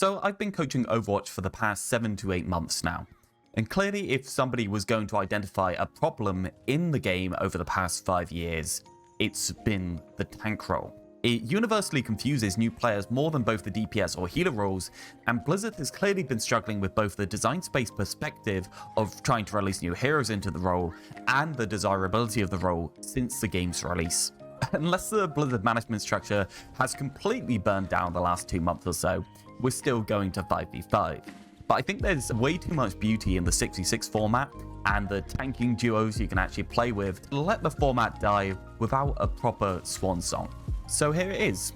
So I've been coaching Overwatch for the past 7 to 8 months now. And clearly if somebody was going to identify a problem in the game over the past 5 years, it's been the tank role. It universally confuses new players more than both the DPS or healer roles, and Blizzard has clearly been struggling with both the design space perspective of trying to release new heroes into the role and the desirability of the role since the game's release. Unless the Blizzard management structure has completely burned down the last 2 months or so, we're still going to 5v5. But I think there's way too much beauty in the 6v6 format and the tanking duos you can actually play with to let the format die without a proper Swansong. So here it is.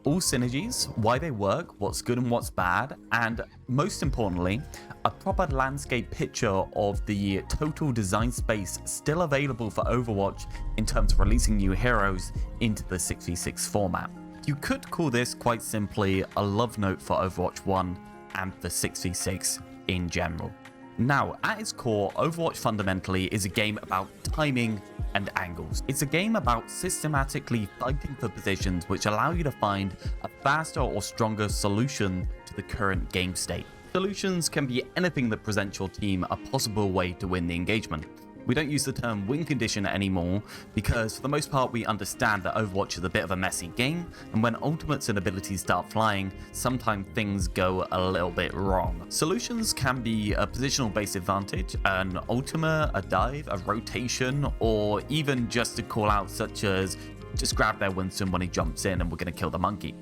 All synergies, why they work, what's good and what's bad, and most importantly, a proper landscape picture of the total design space still available for Overwatch in terms of releasing new heroes into the 6v6 format. You could call this quite simply a love note for Overwatch 1 and the 6v6 in general. Now, at its core, Overwatch fundamentally is a game about timing and angles. It's a game about systematically fighting for positions which allow you to find a faster or stronger solution to the current game state. Solutions can be anything that presents your team a possible way to win the engagement. We don't use the term win condition anymore because for the most part we understand that Overwatch is a bit of a messy game, and when ultimates and abilities start flying, sometimes things go a little bit wrong. Solutions can be a positional based advantage, an ultimate, a dive, a rotation, or even just a call out such as just grab their Winston when he jumps in and we're going to kill the monkey.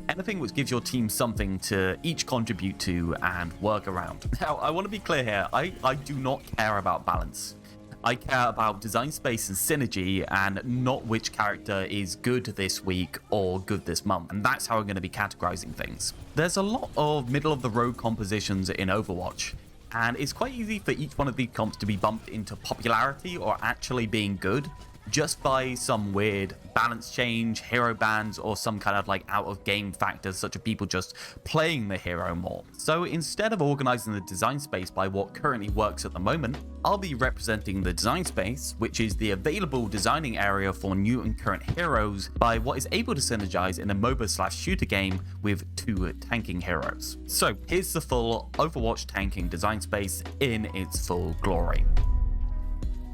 Anything which gives your team something to each contribute to and work around. Now, I want to be clear here, I do not care about balance. I care about design space and synergy and not which character is good this week or good this month, and that's how I'm going to be categorizing things. There's a lot of middle of the road compositions in Overwatch, and it's quite easy for each one of these comps to be bumped into popularity or actually being good just by some weird balance change, hero bans, or some kind of like out of game factors such as people just playing the hero more. So instead of organizing the design space by what currently works at the moment, I'll be representing the design space, which is the available designing area for new and current heroes, by what is able to synergize in a MOBA/shooter game with 2 tanking heroes. So here's the full Overwatch tanking design space in its full glory.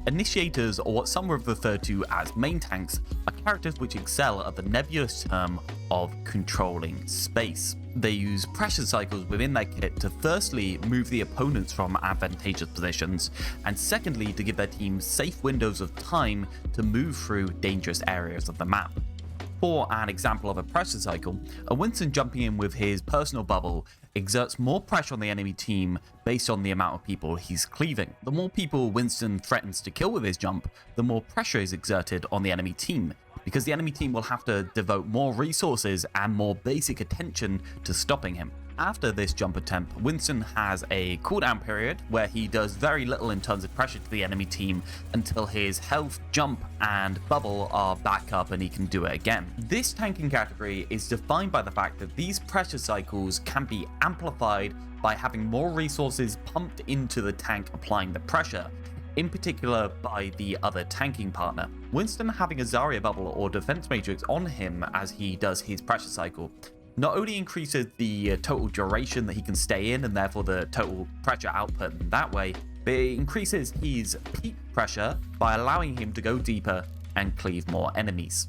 Initiators, or what some have referred to as main tanks, are characters which excel at the nebulous term of controlling space. They use pressure cycles within their kit to firstly move the opponents from advantageous positions, and secondly to give their team safe windows of time to move through dangerous areas of the map. For an example of a pressure cycle, a Winston jumping in with his personal bubble exerts more pressure on the enemy team based on the amount of people he's cleaving. The more people Winston threatens to kill with his jump, the more pressure is exerted on the enemy team, because the enemy team will have to devote more resources and more basic attention to stopping him. After this jump attempt, Winston has a cooldown period where he does very little in terms of pressure to the enemy team until his health, jump, and bubble are back up and he can do it again. This tanking category is defined by the fact that these pressure cycles can be amplified by having more resources pumped into the tank applying the pressure, in particular by the other tanking partner. Winston having a Zarya bubble or defense matrix on him as he does his pressure cycle not only increases the total duration that he can stay in and therefore the total pressure output in that way, but it increases his peak pressure by allowing him to go deeper and cleave more enemies.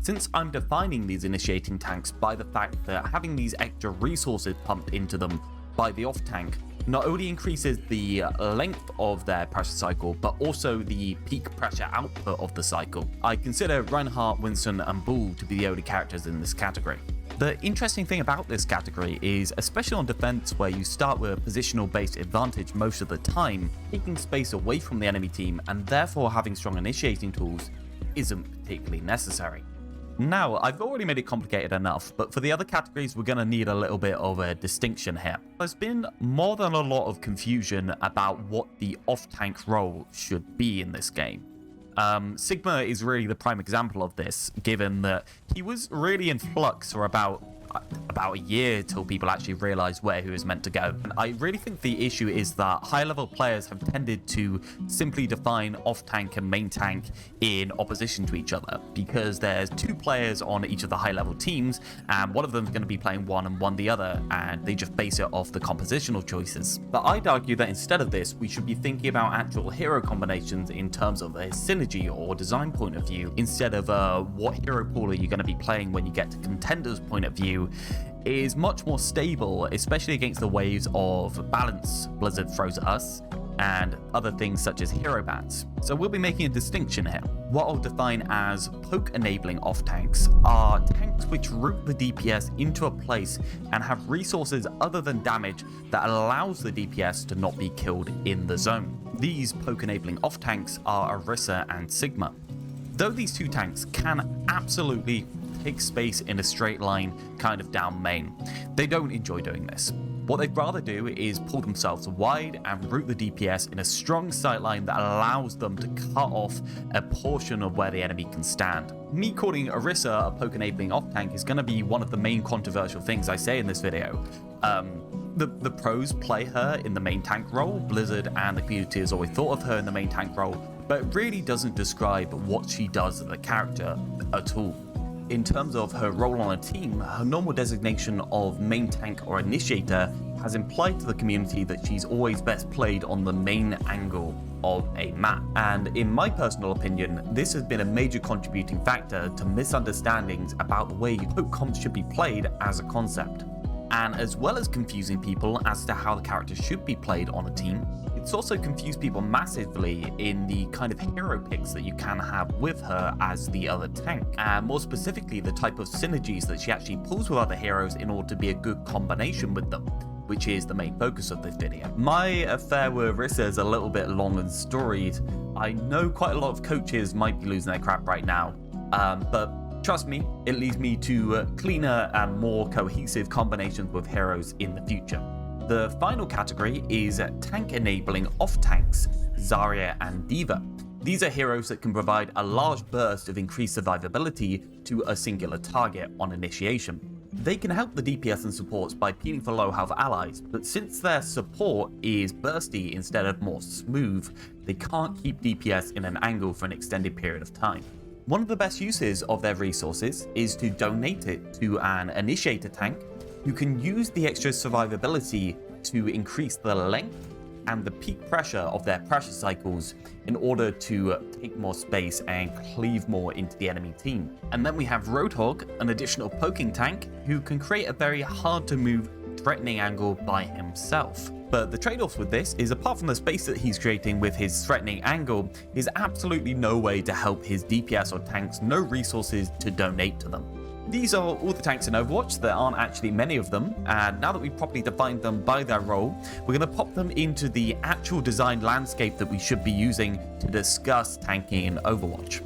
Since I'm defining these initiating tanks by the fact that having these extra resources pumped into them by the off tank not only increases the length of their pressure cycle, but also the peak pressure output of the cycle, I consider Reinhardt, Winston, and Bull to be the only characters in this category. The interesting thing about this category is, especially on defense where you start with a positional based advantage most of the time, taking space away from the enemy team and therefore having strong initiating tools isn't particularly necessary. Now, I've already made it complicated enough, but for the other categories we're going to need a little bit of a distinction here. There's been more than a lot of confusion about what the off-tank role should be in this game. Sigma is really the prime example of this, given that he was really in flux for about about a year till people actually realized where he was meant to go. And I really think the issue is that high-level players have tended to simply define off-tank and main tank in opposition to each other, because there's 2 players on each of the high-level teams, and one of them is going to be playing one and one the other, and they just base it off the compositional choices. But I'd argue that instead of this, we should be thinking about actual hero combinations in terms of a synergy or design point of view, instead of what hero pool are you going to be playing when you get to contenders point of view, is much more stable, especially against the waves of balance Blizzard throws at us and other things such as hero bans. So we'll be making a distinction here. What I'll define as poke enabling off tanks are tanks which route the DPS into a place and have resources other than damage that allows the DPS to not be killed in the zone. These poke enabling off tanks are Orisa and Sigma. Though these 2 tanks can absolutely take space in a straight line kind of down main, they don't enjoy doing this. What they'd rather do is pull themselves wide and route the DPS in a strong sightline that allows them to cut off a portion of where the enemy can stand. Me calling Orisa a poke enabling off tank is going to be one of the main controversial things I say in this video. The pros play her in the main tank role. Blizzard and the community has always thought of her in the main tank role, but it really doesn't describe what she does as a character at all. In terms of her role on a team, her normal designation of main tank or initiator has implied to the community that she's always best played on the main angle of a map. And in my personal opinion, this has been a major contributing factor to misunderstandings about the way poke comps should be played as a concept. And as well as confusing people as to how the character should be played on a team, it's also confused people massively in the kind of hero picks that you can have with her as the other tank, and more specifically the type of synergies that she actually pulls with other heroes in order to be a good combination with them, which is the main focus of this video. My affair with Orisa is a little bit long and storied. I know quite a lot of coaches might be losing their crap right now, but trust me, it leads me to cleaner and more cohesive combinations with heroes in the future. The final category is tank enabling off tanks, Zarya and D.Va. These are heroes that can provide a large burst of increased survivability to a singular target on initiation. They can help the DPS and supports by peeling for low health allies, but since their support is bursty instead of more smooth, they can't keep DPS in an angle for an extended period of time. One of the best uses of their resources is to donate it to an initiator tank who can use the extra survivability to increase the length and the peak pressure of their pressure cycles in order to take more space and cleave more into the enemy team. And then we have Roadhog, an additional poking tank who can create a very hard to move threatening angle by himself. But the trade-offs with this is, apart from the space that he's creating with his threatening angle, is absolutely no way to help his DPS or tanks, no resources to donate to them. These are all the tanks in Overwatch. There aren't actually many of them, and now that we've properly defined them by their role, we're going to pop them into the actual design landscape that we should be using to discuss tanking in Overwatch.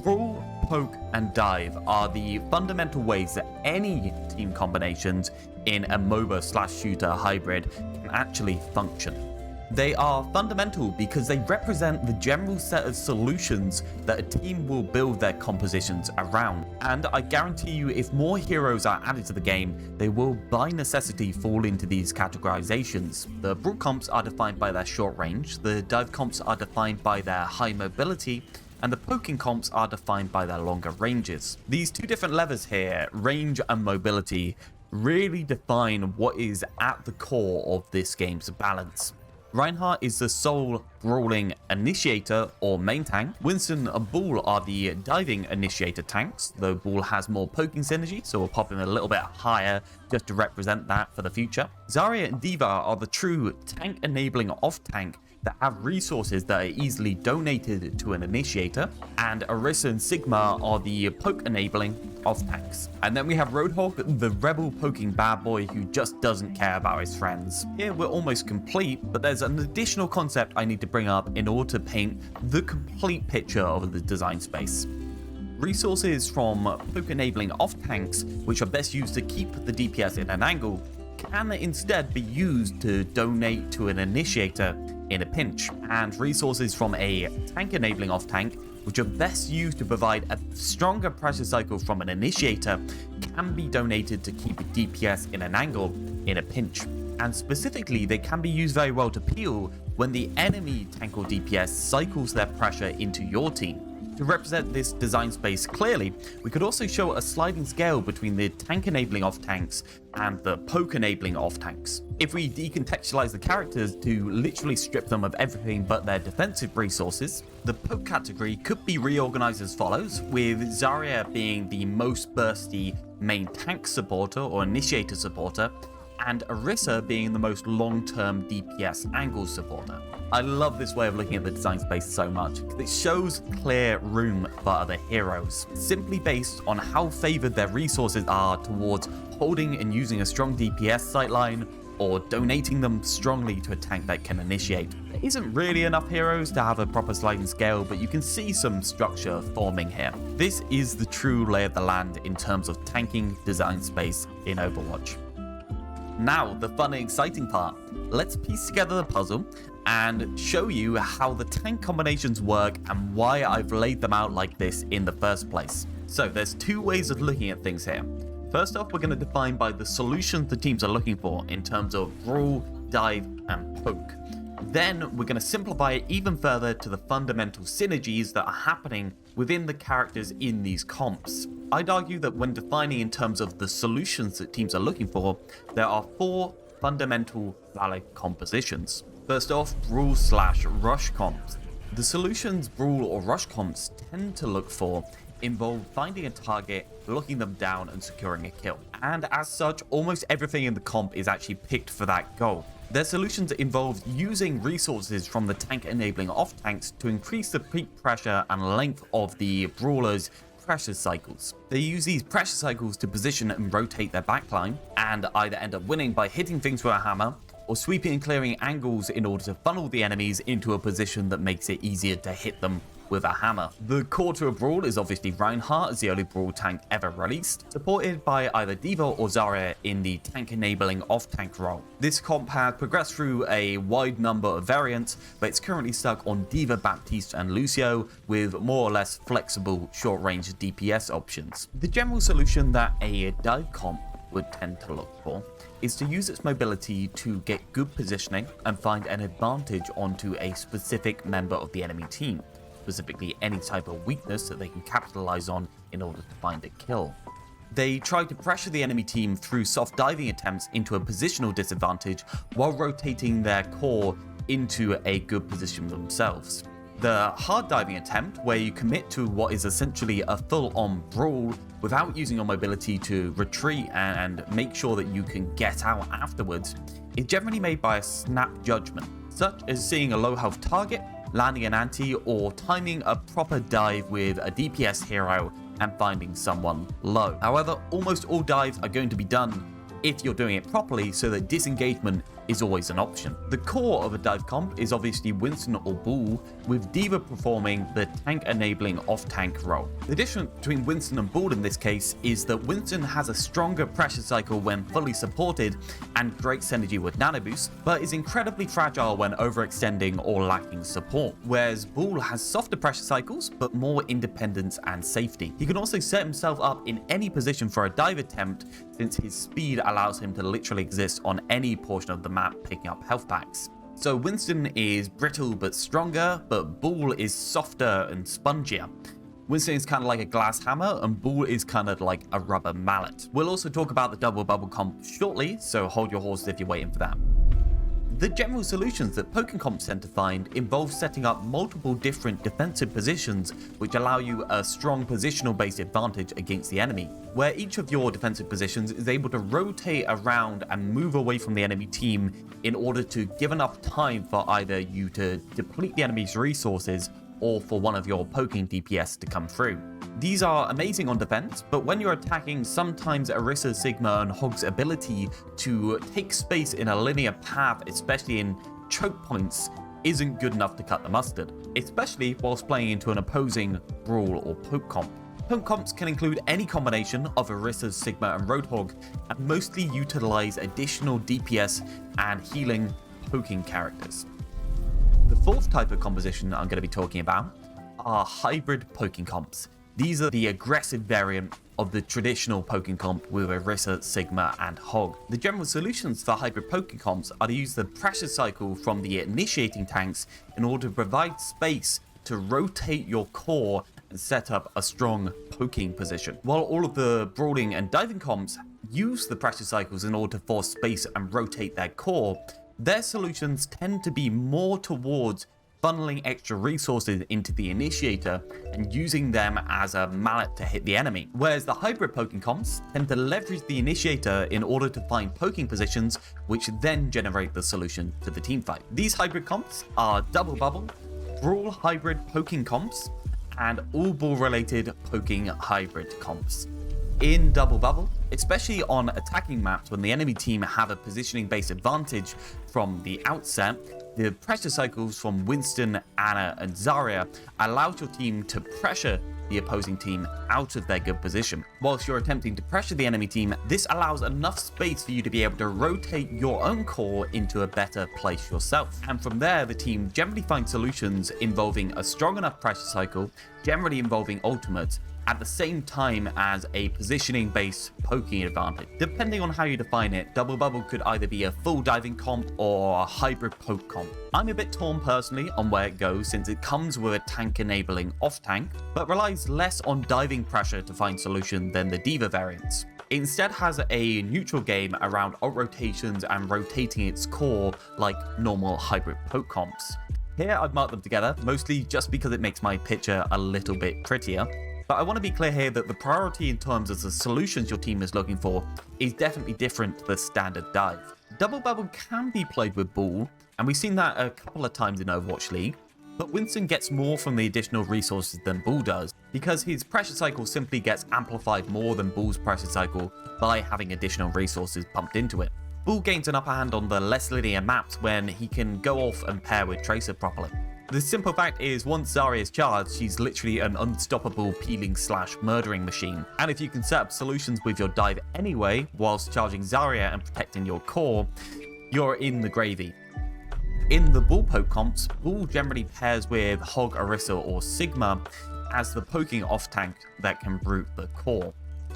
Brawl, poke, and dive are the fundamental ways that any team combinations in a MOBA/shooter hybrid can actually function. They are fundamental because they represent the general set of solutions that a team will build their compositions around. And I guarantee you, if more heroes are added to the game, they will by necessity fall into these categorizations. The Brawl comps are defined by their short range, the dive comps are defined by their high mobility, and the poking comps are defined by their longer ranges. These two different levers here, range and mobility, really define what is at the core of this game's balance. Reinhardt is the sole brawling initiator or main tank. Winston and Bull are the diving initiator tanks, though Bull has more poking synergy, so we'll pop him a little bit higher just to represent that for the future. Zarya and D.Va are the true tank enabling off tank that have resources that are easily donated to an initiator, and Orisa and Sigma are the poke enabling off tanks. And then we have Roadhog, the rebel poking bad boy who just doesn't care about his friends. Here we're almost complete, but there's an additional concept I need to bring up in order to paint the complete picture of the design space. Resources from poke enabling off tanks, which are best used to keep the DPS in an angle, can instead be used to donate to an initiator in a pinch, and resources from a tank enabling off tank which are best used to provide a stronger pressure cycle from an initiator, can be donated to keep DPS in an angle in a pinch. And specifically, they can be used very well to peel when the enemy tank or DPS cycles their pressure into your team. To represent this design space clearly, we could also show a sliding scale between the tank enabling off tanks and the poke enabling off tanks. If we decontextualize the characters to literally strip them of everything but their defensive resources, the poke category could be reorganized as follows, with Zarya being the most bursty main tank supporter or initiator supporter, and Orisa being the most long-term DPS angle supporter. I love this way of looking at the design space so much, because it shows clear room for other heroes, simply based on how favored their resources are towards holding and using a strong DPS sightline, or donating them strongly to a tank that can initiate. There isn't really enough heroes to have a proper sliding scale, but you can see some structure forming here. This is the true lay of the land in terms of tanking design space in Overwatch. Now, the fun and exciting part. Let's piece together the puzzle and show you how the tank combinations work and why I've laid them out like this in the first place. So there's two ways of looking at things here. First off, we're going to define by the solutions the teams are looking for in terms of brawl, dive, and poke. Then we're going to simplify it even further to the fundamental synergies that are happening within the characters in these comps. I'd argue that when defining in terms of the solutions that teams are looking for, there are four fundamental valid compositions. First off, brawl/rush comps. The solutions brawl or rush comps tend to look for involve finding a target, locking them down, and securing a kill. And as such, almost everything in the comp is actually picked for that goal. Their solutions involve using resources from the tank enabling off tanks to increase the peak pressure and length of the brawlers' pressure cycles. They use these pressure cycles to position and rotate their backline, and either end up winning by hitting things with a hammer, or sweeping and clearing angles in order to funnel the enemies into a position that makes it easier to hit them with a hammer. The core to a brawl is obviously Reinhardt as the only brawl tank ever released, supported by either D.Va or Zarya in the tank enabling off tank role. This comp has progressed through a wide number of variants, but it's currently stuck on D.Va, Baptiste and Lucio with more or less flexible short range DPS options. The general solution that a dive comp would tend to look for is to use its mobility to get good positioning and find an advantage onto a specific member of the enemy team, specifically any type of weakness that they can capitalize on in order to find a kill. They try to pressure the enemy team through soft diving attempts into a positional disadvantage while rotating their core into a good position themselves. The hard diving attempt, where you commit to what is essentially a full-on brawl without using your mobility to retreat and make sure that you can get out afterwards, is generally made by a snap judgment, such as seeing a low health target, landing an anti, or timing a proper dive with a DPS hero and finding someone low. However, almost all dives are going to be done if you're doing it properly, so that disengagement is always an option. The core of a dive comp is obviously Winston or Bull, with D.Va performing the tank enabling off tank role. The difference between Winston and Bull in this case is that Winston has a stronger pressure cycle when fully supported and great synergy with nano boost, but is incredibly fragile when overextending or lacking support, whereas Bull has softer pressure cycles but more independence and safety. He can also set himself up in any position for a dive attempt, since his speed allows him to literally exist on any portion of the map picking up health packs. So Winston is brittle but stronger, but Bull is softer and spongier. Winston is kind of like a glass hammer, and Bull is kind of like a rubber mallet. We'll also talk about the double bubble comp shortly, so hold your horses if you're waiting for that. The general solutions that poking comps tend to find involve setting up multiple different defensive positions which allow you a strong positional based advantage against the enemy, where each of your defensive positions is able to rotate around and move away from the enemy team in order to give enough time for either you to deplete the enemy's resources or for one of your poking DPS to come through. These are amazing on defense, but when you're attacking, sometimes Orisa, Sigma, and Hog's ability to take space in a linear path, especially in choke points, isn't good enough to cut the mustard, especially whilst playing into an opposing brawl or poke comp. Poke comps can include any combination of Orisa, Sigma, and Roadhog, and mostly utilize additional DPS and healing poking characters. The fourth type of composition that I'm going to be talking about are hybrid poking comps. These are the aggressive variant of the traditional poking comp with Orisa, Sigma, and Hog. The general solutions for hybrid poking comps are to use the pressure cycle from the initiating tanks in order to provide space to rotate your core and set up a strong poking position. While all of the brawling and diving comps use the pressure cycles in order to force space and rotate their core, their solutions tend to be more towards funneling extra resources into the initiator and using them as a mallet to hit the enemy. Whereas the hybrid poking comps tend to leverage the initiator in order to find poking positions, which then generate the solution to the teamfight. These hybrid comps are Double Bubble, Brawl hybrid poking comps, and all ball related poking hybrid comps. In Double Bubble, especially on attacking maps when the enemy team have a positioning based advantage from the outset, the pressure cycles from Winston, Ana, and Zarya allows your team to pressure the opposing team out of their good position. Whilst you're attempting to pressure the enemy team, this allows enough space for you to be able to rotate your own core into a better place yourself. And from there, the team generally finds solutions involving a strong enough pressure cycle, generally involving ultimates, at the same time as a positioning-based poking advantage. Depending on how you define it, Double Bubble could either be a full diving comp or a hybrid poke comp. I'm a bit torn personally on where it goes since it comes with a tank-enabling off-tank, but relies less on diving pressure to find solution than the Diva variants. It instead has a neutral game around ult rotations and rotating its core like normal hybrid poke comps. Here I've marked them together, mostly just because it makes my picture a little bit prettier. But I want to be clear here that the priority in terms of the solutions your team is looking for is definitely different to the standard dive. Double Bubble can be played with Ball, and we've seen that a couple of times in Overwatch League, but Winston gets more from the additional resources than Ball does, because his pressure cycle simply gets amplified more than Ball's pressure cycle by having additional resources pumped into it. Ball gains an upper hand on the less linear maps when he can go off and pair with Tracer properly. The simple fact is, once Zarya is charged, she's literally an unstoppable peeling / murdering machine. And if you can set up solutions with your dive anyway, whilst charging Zarya and protecting your core, you're in the gravy. In the Ball poke comps, Ball generally pairs with Hog, Orisa, or Sigma as the poking off-tank that can root the core.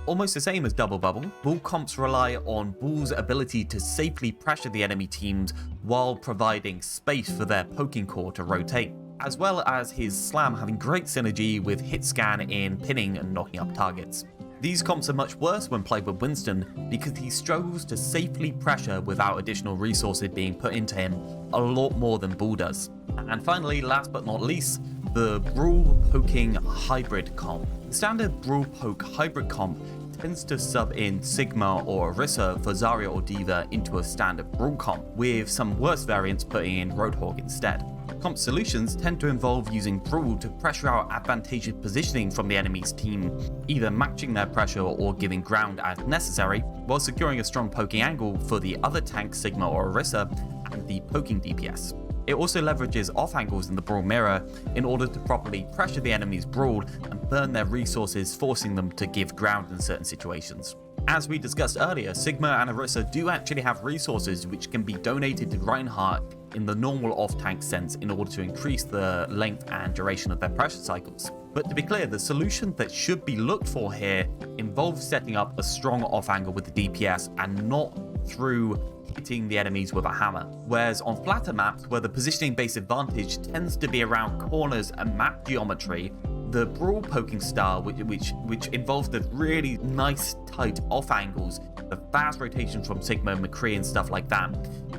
Almost the same as Double Bubble, Ball comps rely on Ball's ability to safely pressure the enemy teams while providing space for their poking core to rotate, as well as his slam having great synergy with hit scan in pinning and knocking up targets. These comps are much worse when played with Winston because he struggles to safely pressure without additional resources being put into him a lot more than Ball does. And finally, last but not least, the Brawl poking hybrid comp. The standard Brawl poke hybrid comp tends to sub in Sigma or Orisa for Zarya or Diva into a standard Brawl comp, with some worse variants putting in Roadhog instead. Comp solutions tend to involve using Brawl to pressure out advantageous positioning from the enemy's team, either matching their pressure or giving ground as necessary, while securing a strong poking angle for the other tank Sigma or Orisa and the poking DPS. It also leverages off angles in the Brawl mirror in order to properly pressure the enemy's Brawl and burn their resources, forcing them to give ground in certain situations. As we discussed earlier, Sigma and Orisa do actually have resources which can be donated to Reinhardt in the normal off-tank sense in order to increase the length and duration of their pressure cycles. But to be clear, the solution that should be looked for here involves setting up a strong off angle with the DPS and not through hitting the enemies with a hammer. Whereas on flatter maps, where the positioning based advantage tends to be around corners and map geometry, the Brawl poking style, which involves the really nice tight off angles, the fast rotation from Sigma and McCree and stuff like that,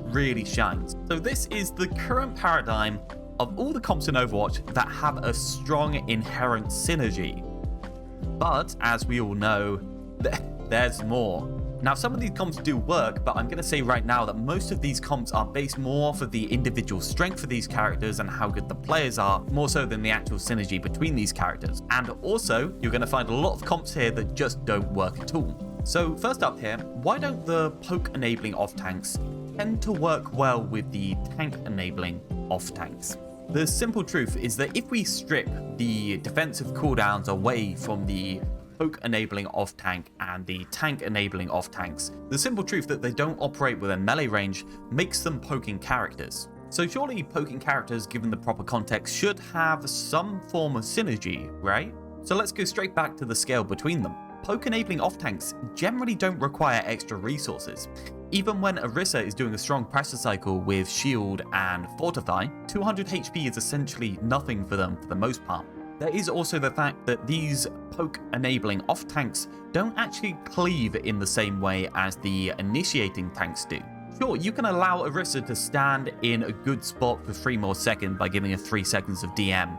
really shines. So this is the current paradigm of all the comps in Overwatch that have a strong inherent synergy. But as we all know, there's more. Now, some of these comps do work, but I'm going to say right now that most of these comps are based more off of the individual strength of these characters and how good the players are, more so than the actual synergy between these characters. And also, you're going to find a lot of comps here that just don't work at all. So first up here, why don't the poke enabling off tanks tend to work well with the tank enabling off tanks? The simple truth is that if we strip the defensive cooldowns away from the poke enabling off tank and the tank enabling off tanks, the simple truth that they don't operate within melee range makes them poking characters. So surely poking characters, given the proper context, should have some form of synergy, right? So let's go straight back to the scale between them. Poke enabling off-tanks generally don't require extra resources. Even when Orisa is doing a strong pressure cycle with Shield and Fortify, 200 HP is essentially nothing for them for the most part. There is also the fact that these poke enabling off-tanks don't actually cleave in the same way as the initiating tanks do. Sure, you can allow Orisa to stand in a good spot for 3 more seconds by giving her 3 seconds of DM,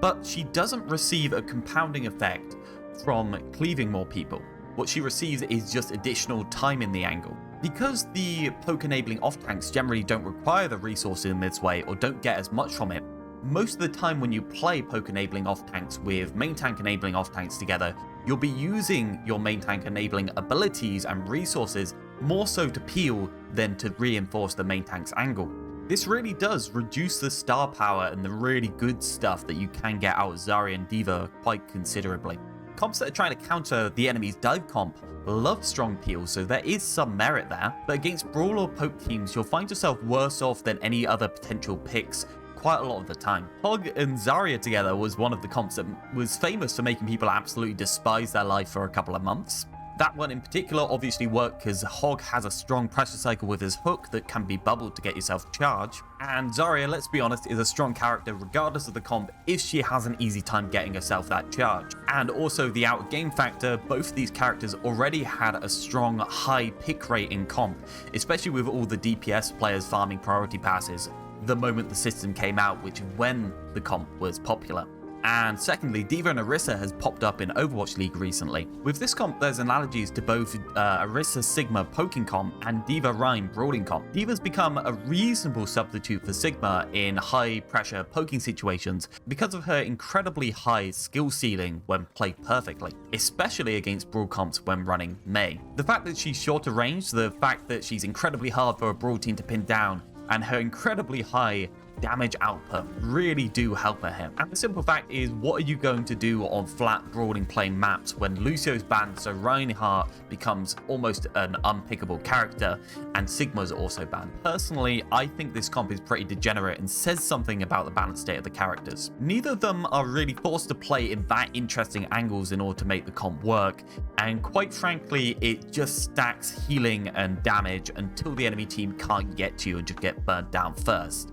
but she doesn't receive a compounding effect from cleaving more people. What she receives is just additional time in the angle. Because the poke enabling off-tanks generally don't require the resources in this way or don't get as much from it, most of the time when you play poke enabling off-tanks with main tank enabling off-tanks together, you'll be using your main tank enabling abilities and resources more so to peel than to reinforce the main tank's angle. This really does reduce the star power and the really good stuff that you can get out of Zarya and D.Va quite considerably. Comps that are trying to counter the enemy's dive comp love strong peels, so there is some merit there, but against Brawl or Poke teams, you'll find yourself worse off than any other potential picks quite a lot of the time. Hog and Zarya together was one of the comps that was famous for making people absolutely despise their life for a couple of months. That one in particular obviously worked because Hog has a strong pressure cycle with his hook that can be bubbled to get yourself charged. And Zarya, let's be honest, is a strong character regardless of the comp if she has an easy time getting herself that charge. And also the out of game factor, both of these characters already had a strong high pick rate in comp, especially with all the DPS players farming priority passes the moment the system came out, which is when the comp was popular. And secondly, D.Va and Orisa has popped up in Overwatch League recently. With this comp, there's analogies to both Orisa Sigma poking comp and D.Va Rein brawling comp. D.Va's become a reasonable substitute for Sigma in high pressure poking situations because of her incredibly high skill ceiling when played perfectly, especially against brawl comps when running Mei. The fact that she's shorter range, the fact that she's incredibly hard for a brawl team to pin down, and her incredibly high damage output really do help her here. And the simple fact is, what are you going to do on flat brawling playing maps when Lucio's banned so Reinhardt becomes almost an unpickable character and Sigma's also banned? Personally, I think this comp is pretty degenerate and says something about the balance state of the characters. Neither of them are really forced to play in that interesting angles in order to make the comp work, and quite frankly, it just stacks healing and damage until the enemy team can't get to you and just get burnt down first.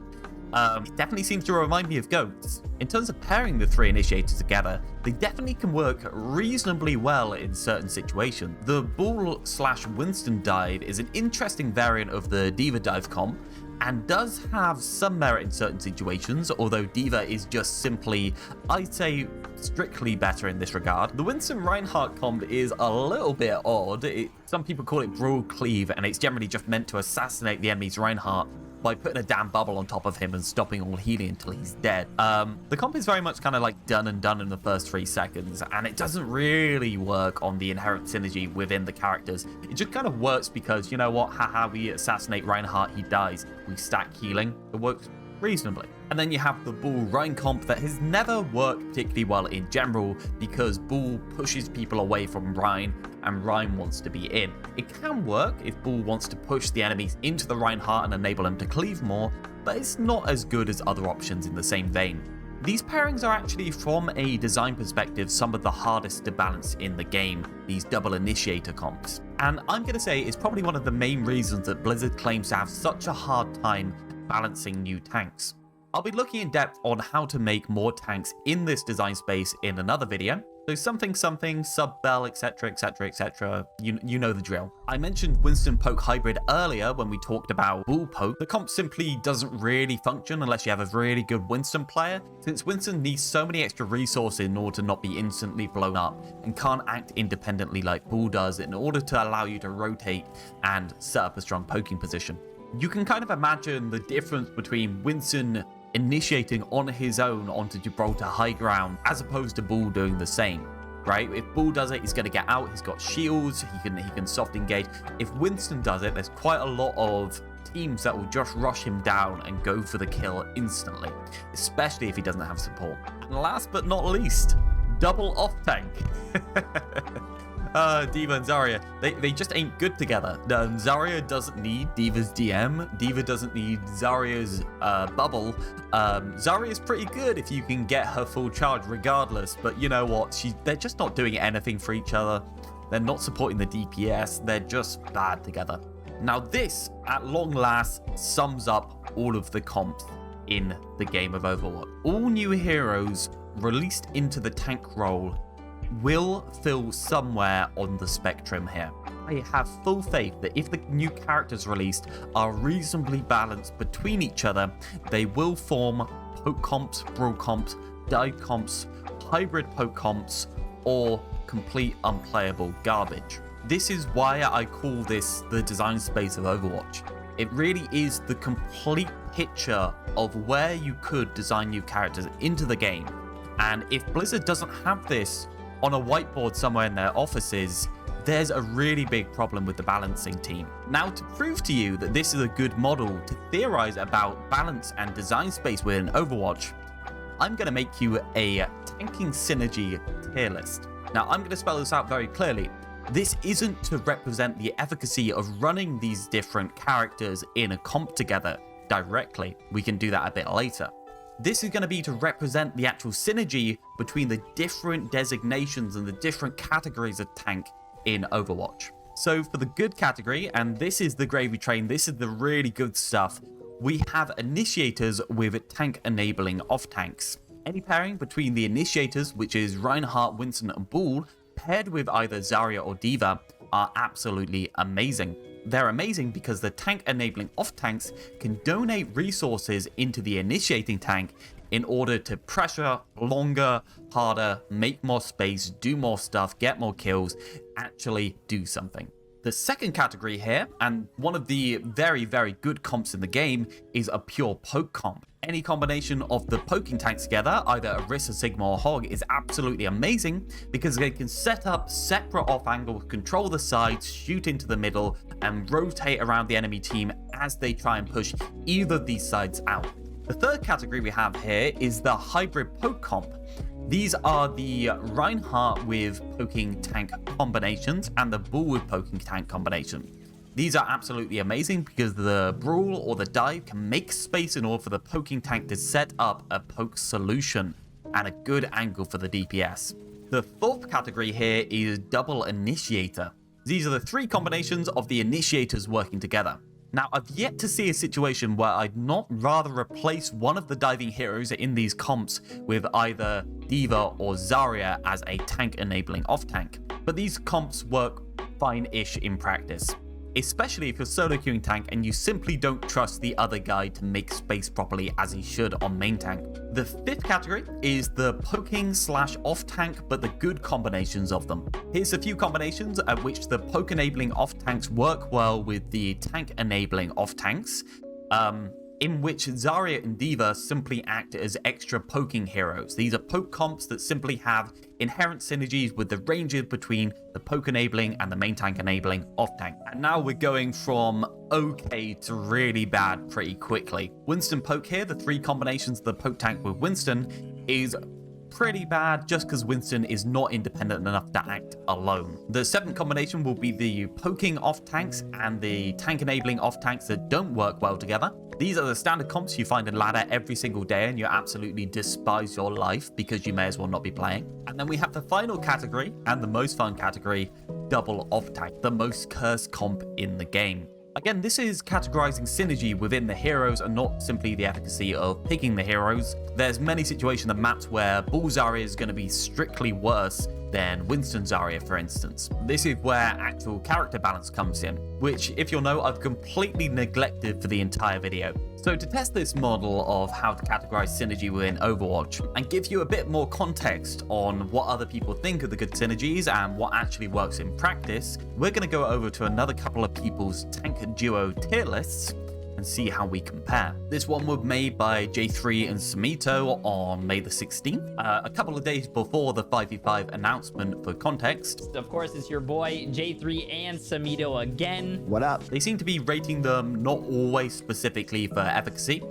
It definitely seems to remind me of Goats. In terms of pairing the 3 initiators together, they definitely can work reasonably well in certain situations. The Bull/Winston dive is an interesting variant of the D.Va dive comp, and does have some merit in certain situations, although D.Va is just simply, I'd say, strictly better in this regard. The Winston Reinhardt comp is a little bit odd. Some people call it Brawl Cleave, and it's generally just meant to assassinate the enemy's Reinhardt by putting a damn bubble on top of him and stopping all healing until he's dead. The comp is very much kind of like done and done in the first 3 seconds, and it doesn't really work on the inherent synergy within the characters. It just kind of works because, you know what, haha, we assassinate Reinhardt, he dies. We stack healing. It works reasonably. And then you have the Bull Rein comp that has never worked particularly well in general because Bull pushes people away from Rein and Rein wants to be in. It can work if Bull wants to push the enemies into the Reinhardt and enable them to cleave more, but it's not as good as other options in the same vein. These pairings are actually, from a design perspective, some of the hardest to balance in the game, these double initiator comps. And I'm going to say it's probably one of the main reasons that Blizzard claims to have such a hard time balancing new tanks. I'll be looking in depth on how to make more tanks in this design space in another video. So something, sub-bell, etc, etc, etc. You know the drill. I mentioned Winston Poke Hybrid earlier when we talked about Bull Poke. The comp simply doesn't really function unless you have a really good Winston player, since Winston needs so many extra resources in order to not be instantly blown up, and can't act independently like Bull does in order to allow you to rotate and set up a strong poking position. You can kind of imagine the difference between Winston initiating on his own onto Gibraltar high ground as opposed to Bull doing the same, right? If Bull does it, he's going to get out, he's got shields, he can soft engage. If Winston does it, there's quite a lot of teams that will just rush him down and go for the kill instantly, especially if he doesn't have support. And last but not least, double off tank. D.Va and Zarya, they just ain't good together. Zarya doesn't need D.Va's DM. D.Va doesn't need Zarya's bubble. Zarya's pretty good if you can get her full charge regardless, but you know what? They're just not doing anything for each other. They're not supporting the DPS. They're just bad together. Now this, at long last, sums up all of the comps in the game of Overwatch. All new heroes released into the tank role will fill somewhere on the spectrum here. I have full faith that if the new characters released are reasonably balanced between each other, they will form poke comps, brawl comps, dive comps, hybrid poke comps, or complete unplayable garbage. This is why I call this the design space of Overwatch. It really is the complete picture of where you could design new characters into the game. And if Blizzard doesn't have this on a whiteboard somewhere in their offices, there's a really big problem with the balancing team. Now, to prove to you that this is a good model to theorize about balance and design space within Overwatch, I'm going to make you a tanking synergy tier list. Now, I'm going to spell this out very clearly. This isn't to represent the efficacy of running these different characters in a comp together directly. We can do that a bit later. This is going to be to represent the actual synergy between the different designations and the different categories of tank in Overwatch. So for the good category, and this is the gravy train, this is the really good stuff, we have Initiators with tank enabling Offtanks. Any pairing between the Initiators, which is Reinhardt, Winston and Bull, paired with either Zarya or D.Va, are absolutely amazing. They're amazing because the tank enabling Offtanks can donate resources into the initiating tank in order to pressure longer, harder, make more space, do more stuff, get more kills, actually do something. The second category here, and one of the very, very good comps in the game, is a pure poke comp. Any combination of the poking tanks together, either Orisa, Sigma or Hog, is absolutely amazing because they can set up separate off angles, control the sides, shoot into the middle, and rotate around the enemy team as they try and push either of these sides out. The third category we have here is the hybrid poke comp. These are the Reinhardt with poking tank combinations and the Bull with poking tank combination. These are absolutely amazing because the brawl or the dive can make space in order for the poking tank to set up a poke solution and a good angle for the DPS. The fourth category here is double initiator. These are the three combinations of the initiators working together. Now, I've yet to see a situation where I'd not rather replace one of the diving heroes in these comps with either D.Va or Zarya as a tank enabling off tank. But these comps work fine-ish in practice, especially if you're solo queuing tank and you simply don't trust the other guy to make space properly as he should on main tank. The fifth category is the poking / off tank, but the good combinations of them. Here's a few combinations at which the poke enabling off tanks work well with the tank enabling off tanks, in which Zarya and D.Va simply act as extra poking heroes. These are poke comps that simply have inherent synergies with the ranges between the poke enabling and the main tank enabling off tank. And now we're going from okay to really bad pretty quickly. Winston poke here, the three combinations of the poke tank with Winston is pretty bad just because Winston is not independent enough to act alone. The seventh combination will be the poking off tanks and the tank enabling off tanks that don't work well together. These are the standard comps you find in ladder every single day and you absolutely despise your life because you may as well not be playing. And then we have the final category and the most fun category, double off tank, the most cursed comp in the game. Again, this is categorizing synergy within the heroes and not simply the efficacy of picking the heroes. There's many situations of maps where Bull Zarya is going to be strictly worse than Winston Zarya, for instance. This is where actual character balance comes in, which, if you'll know, I've completely neglected for the entire video. So to test this model of how to categorize synergy within Overwatch and give you a bit more context on what other people think of the good synergies and what actually works in practice, we're going to go over to another couple of people's tank duo tier lists and see how we compare. This one was made by Jay3 and Samito on May the 16th, a couple of days before the 5v5 announcement for context. Of course, it's your boy Jay3 and Samito again. What up? They seem to be rating them not always specifically for efficacy,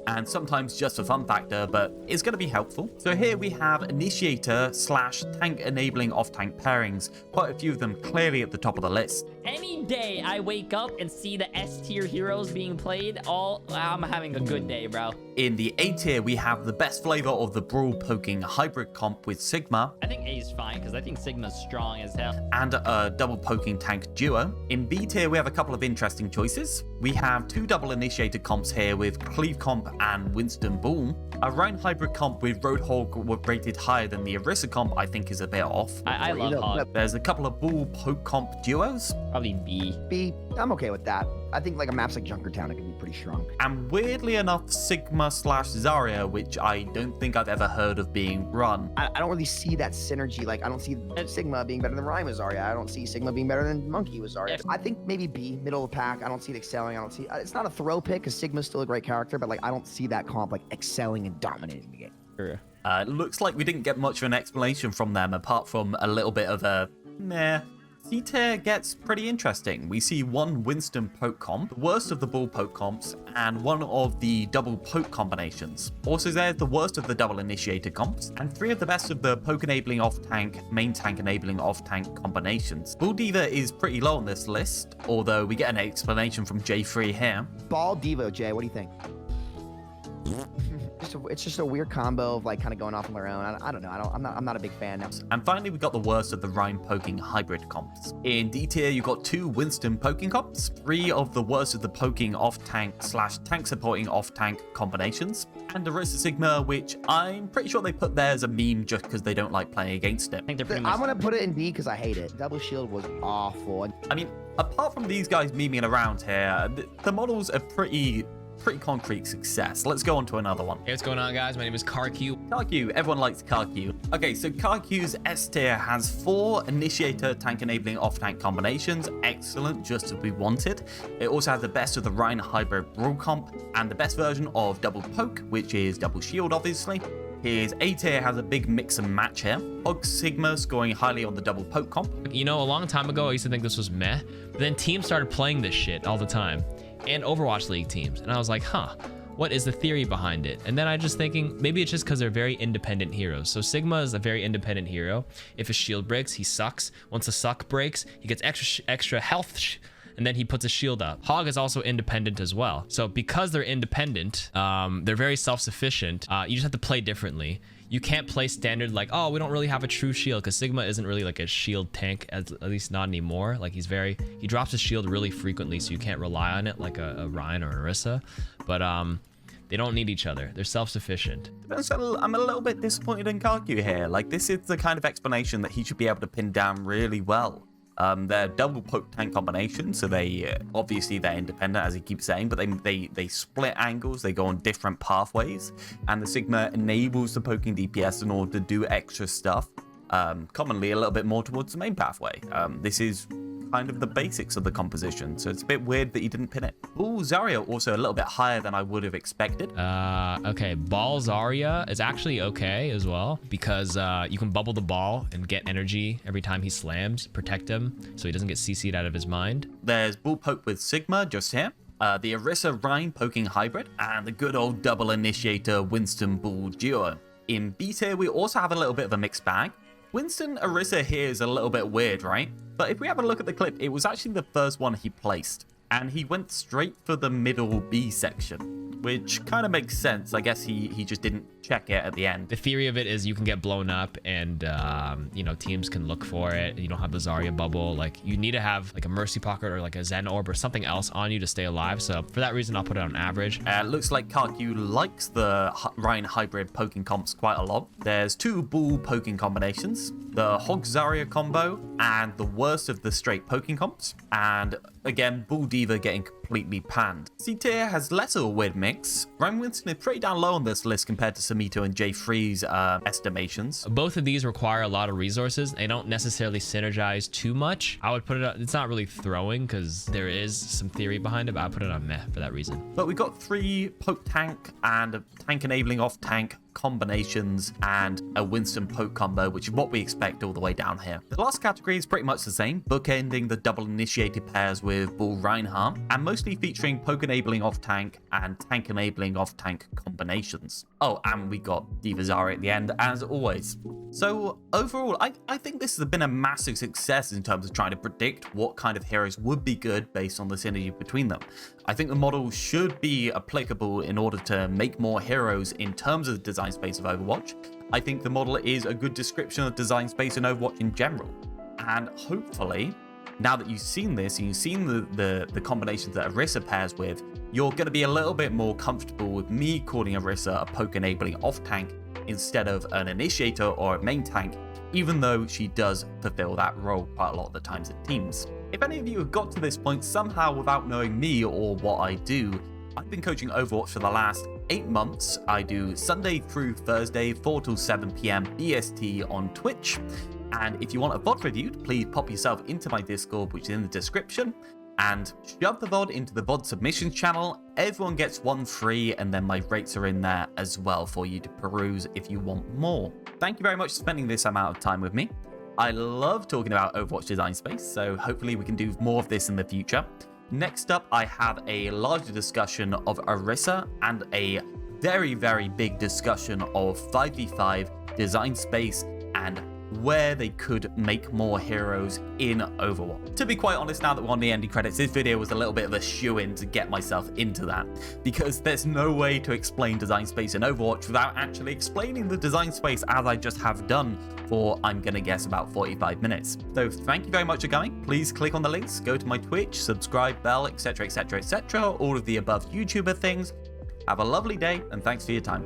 and sometimes just a fun factor, but it's going to be helpful. So here we have Initiator / tank enabling off-tank pairings, quite a few of them clearly at the top of the list. Any day I wake up and see the S tier heroes being played, I'm having a good day, bro. In the A tier, we have the best flavor of the brawl poking hybrid comp with Sigma. I think A is fine because I think Sigma's strong as hell. And a double poking tank duo. In B tier, we have a couple of interesting choices. We have 2 double initiated comps here with Cleave comp and Winston Bull. A Rhine hybrid comp with Roadhog rated higher than the Orisa comp I think is a bit off. I love Hog. There's a couple of Bull poke comp duos. Probably B. B, I'm okay with that. I think like a maps like Junkertown, it could be pretty strong. And weirdly enough, Sigma / Zarya, which I don't think I've ever heard of being run. I don't really see that synergy. Like, I don't see Sigma being better than Rhyme with Zarya. I don't see Sigma being better than Monkey with Zarya. I think maybe B, middle of the pack. I don't see it excelling. I don't see it's not a throw pick because Sigma's still a great character, but like I don't see that comp like excelling and dominating the game. Sure. It looks like we didn't get much of an explanation from them apart from a little bit of a meh. C tier gets pretty interesting. We see 1 Winston poke comp, the worst of the Bull poke comps, and 1 of the double poke combinations. Also there's the worst of the double initiated comps, and 3 of the best of the poke enabling off tank, main tank enabling off tank combinations. Bull Diva is pretty low on this list, although we get an explanation from J3 here. Ball Diva, Jay, what do you think? It's just a weird combo of like kind of going off on their own. I don't know. I'm not a big fan now. And finally, we got the worst of the Rhyme poking hybrid comps. In D tier, you got 2 Winston poking comps, 3 of the worst of the poking off tank / tank supporting off tank combinations, and Orisa Sigma, which I'm pretty sure they put there as a meme just because they don't like playing against it. I think they're pretty much. I'm gonna put it in B because I hate it. Double shield was awful. I mean, apart from these guys memeing around here, the models are pretty concrete success. Let's go on to another one. Hey, what's going on, guys? My name is KarQ. KarQ, everyone likes KarQ. Okay, so KarQ's S tier has 4 Initiator tank enabling off-tank combinations. Excellent, just as we wanted. It also has the best of the Rhine hybrid brawl comp and the best version of double poke, which is double shield, obviously. His A tier has a big mix and match here. Hog Sigma scoring highly on the double poke comp. You know, a long time ago, I used to think this was meh, but then teams started playing this shit all the time, and Overwatch League teams, and I was like, huh, what is the theory behind it? And then I just thinking, maybe it's just because they're very independent heroes. So Sigma is a very independent hero. If his shield breaks, he sucks. Once the suck breaks, he gets extra health, and then he puts a shield up. Hog is also independent as well. So because they're independent, they're very self-sufficient. You just have to play differently. You can't play standard like, oh, we don't really have a true shield, because Sigma isn't really like a shield tank, at least not anymore. Like he drops his shield really frequently, so you can't rely on it like a Ryan or an Orisa. But they don't need each other. They're self-sufficient. I'm a little bit disappointed in KarQ here. Like, this is the kind of explanation that he should be able to pin down really well. They're double poke tank combinations, so they obviously they're independent, as he keeps saying, but they split angles, they go on different pathways, and the Sigma enables the poking DPS in order to do extra stuff, commonly a little bit more towards the main pathway. This is kind of the basics of the composition, so it's a bit weird that he didn't pin it. Ooh, Zarya also a little bit higher than I would have expected. Okay, Ball Zarya is actually okay as well, because you can bubble the ball and get energy every time he slams, protect him so he doesn't get CC'd out of his mind. There's Bull Poke with Sigma just here. The Orisa Rhine poking hybrid, and the good old double initiator Winston Bull duo. In B tier, we also have a little bit of a mixed bag. Winston Orisa here is a little bit weird, right? But if we have a look at the clip, it was actually the first one he placed, and he went straight for the middle B section, which kind of makes sense. I guess he just didn't check it at the end. The theory of it is you can get blown up, and you know, teams can look for it. You don't have the Zarya bubble. Like, you need to have like a Mercy Pocket or like a Zen Orb or something else on you to stay alive. So for that reason, I'll put it on average. Looks like KarQ likes the Rhine hybrid poking comps quite a lot. There's 2 Bull poking combinations, the Hog Zarya combo, and the worst of the straight poking comps. And again, Bull Diva getting completely panned. C tier has less of a weird mix. Rhyme Winston is pretty down low on this list compared to Samito and Jay3's estimations. Both of these require a lot of resources. They don't necessarily synergize too much. I would put it on, it's not really throwing because there is some theory behind it, but I put it on meh for that reason. But we got 3 poke tank and tank enabling off tank combinations and a Winston poke combo, which is what we expect all the way down here. The last category is pretty much the same, bookending the double initiated pairs with Bull Reinhardt, and most mostly featuring poke enabling off tank and tank enabling off tank combinations. Oh, and we got D.Va Zarya at the end, as always. So overall, I think this has been a massive success in terms of trying to predict what kind of heroes would be good based on the synergy between them. I think the model should be applicable in order to make more heroes in terms of the design space of Overwatch. I think the model is a good description of design space in Overwatch in general. And hopefully, now that you've seen this and you've seen the combinations that Orisa pairs with, you're going to be a little bit more comfortable with me calling Orisa a poke enabling off tank instead of an initiator or a main tank, even though she does fulfill that role quite a lot of the times in teams. If any of you have got to this point somehow without knowing me or what I do, I've been coaching Overwatch for the last 8 months. I do Sunday through Thursday, 4 till 7 PM BST on Twitch. And if you want a VOD reviewed, please pop yourself into my Discord, which is in the description, and shove the VOD into the VOD submissions channel. Everyone gets one free, and then my rates are in there as well for you to peruse if you want more. Thank you very much for spending this amount of time with me. I love talking about Overwatch design space, so hopefully we can do more of this in the future. Next up, I have a larger discussion of Orisa and a very, very big discussion of 5v5 design space and where they could make more heroes in Overwatch. To be quite honest, now that we're on the ending credits, this video was a little bit of a shoe-in to get myself into that, because there's no way to explain design space in Overwatch without actually explaining the design space as I just have done for, I'm gonna guess, about 45 minutes. So thank you very much for coming. Please click on the links, go to my Twitch, subscribe, bell, etc, etc, etc, all of the above YouTuber things. Have a lovely day, and thanks for your time.